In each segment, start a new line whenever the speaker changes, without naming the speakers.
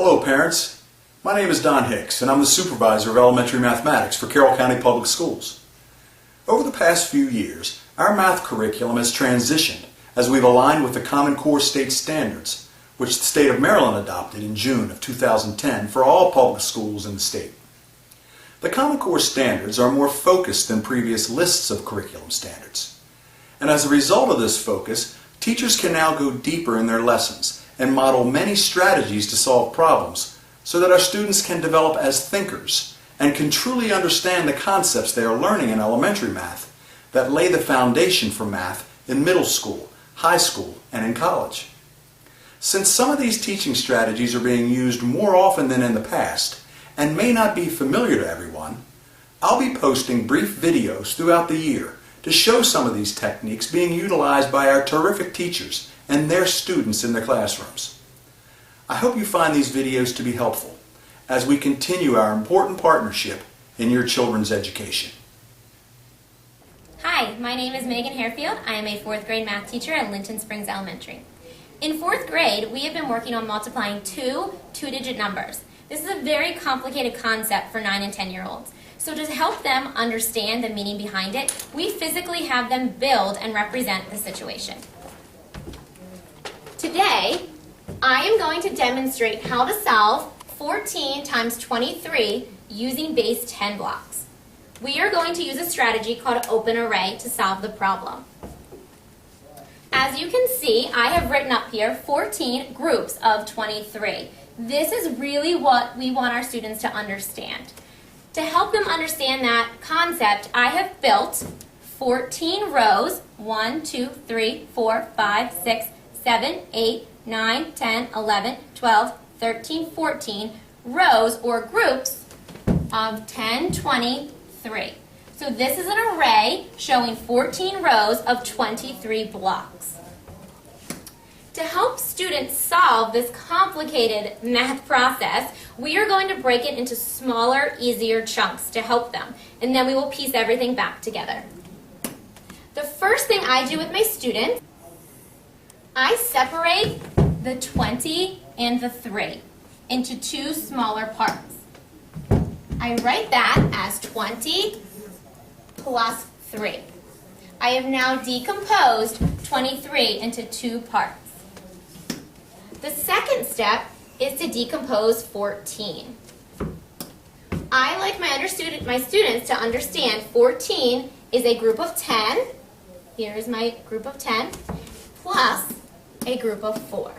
Hello parents, my name is Don Hicks and I'm the supervisor of elementary mathematics for Carroll County Public Schools. Over the past few years, our math curriculum has transitioned as we've aligned with the Common Core state standards, which the state of Maryland adopted in June of 2010 for all public schools in the state. The Common Core standards are more focused than previous lists of curriculum standards. And as a result of this focus, teachers can now go deeper in their lessons and model many strategies to solve problems so that our students can develop as thinkers and can truly understand the concepts they are learning in elementary math that lay the foundation for math in middle school, high school, and in college. Since some of these teaching strategies are being used more often than in the past and may not be familiar to everyone, I'll be posting brief videos throughout the year to show some of these techniques being utilized by our terrific teachers and their students in their classrooms. I hope you find these videos to be helpful as we continue our important partnership in your children's education.
Hi, my name is Megan Harfield. I am a 4th grade math teacher at Linton Springs Elementary. In 4th grade, we have been working on multiplying two two-digit numbers. This is a very complicated concept for 9 and 10-year-olds. So to help them understand the meaning behind it, we physically have them build and represent the situation. Today, I am going to demonstrate how to solve 14 times 23 using base 10 blocks. We are going to use a strategy called open array to solve the problem. As you can see, I have written up here 14 groups of 23. This is really what we want our students to understand. To help them understand that concept, I have built 14 rows, 1, 2, 3, 4, 5, 6, 7, 8, 9, 10, 11, 12, 13, 14 rows or groups of 10, 23. So this is an array showing 14 rows of 23 blocks. To help students solve this complicated math process, we are going to break it into smaller, easier chunks to help them, and then we will piece everything back together. The first thing I do with my students, I separate the 20 and the 3 into two smaller parts. I write that as 20 plus 3. I have now decomposed 23 into two parts. The second step is to decompose 14. I like my students to understand 14 is a group of 10. Here is my group of 10 plus a group of 4.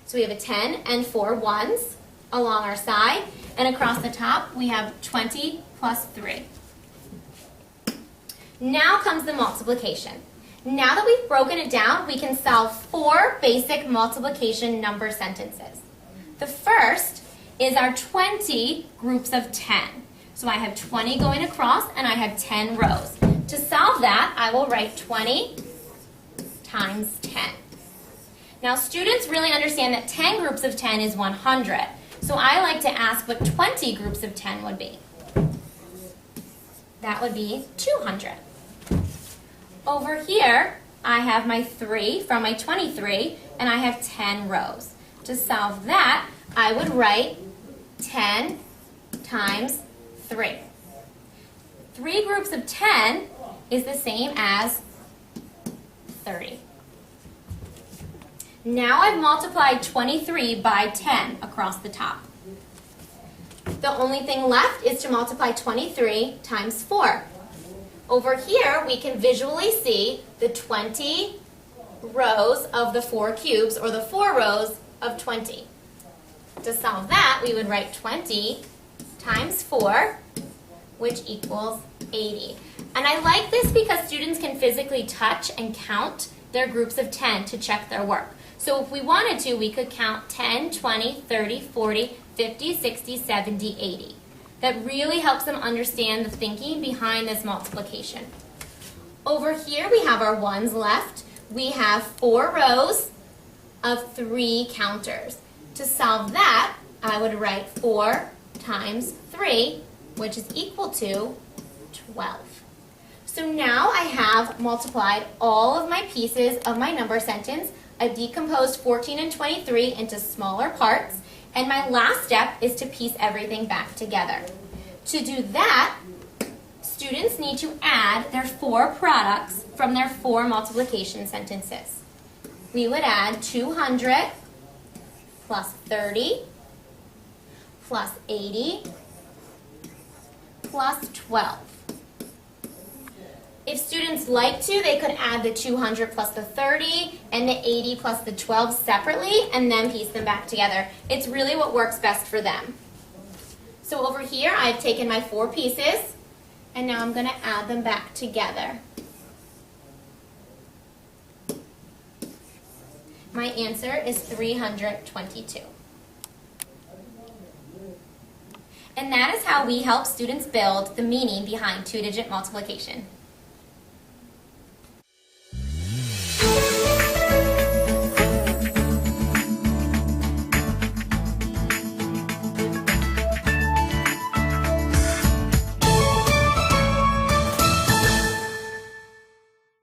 So we have a 10 and 4 ones along our side, and across the top we have 20 plus 3. Now comes the multiplication. Now that we've broken it down, we can solve 4 basic multiplication number sentences. The first is our 20 groups of 10. So I have 20 going across and I have 10 rows. To solve that, I will write 20 times 10. Now students really understand that 10 groups of 10 is 100. So I like to ask what 20 groups of 10 would be. That would be 200. Over here, I have my 3 from my 23, and I have 10 rows. To solve that, I would write 10 times 3. 3 groups of 10 is the same as 30. Now I've multiplied 23 by 10 across the top. The only thing left is to multiply 23 times 4. Over here, we can visually see the 20 rows of the 4 cubes, or the 4 rows of 20. To solve that, we would write 20 times 4, which equals 80. And I like this because students can physically touch and count their groups of 10 to check their work. So if we wanted to, we could count 10, 20, 30, 40, 50, 60, 70, 80. That really helps them understand the thinking behind this multiplication. Over here we have our ones left. We have 4 rows of 3 counters. To solve that, I would write 4 times 3, which is equal to 12. So now I have multiplied all of my pieces of my number sentence. I've decomposed 14 and 23 into smaller parts, And my last step is to piece everything back together. To do that, students need to add their 4 products from their 4 multiplication sentences. We would add 200 plus 30 plus 80 plus 12. If students like to, they could add the 200 plus the 30 and the 80 plus the 12 separately and then piece them back together. It's really what works best for them. So over here, I've taken my 4 pieces and now I'm going to add them back together. My answer is 322. And that is how we help students build the meaning behind 2-digit multiplication.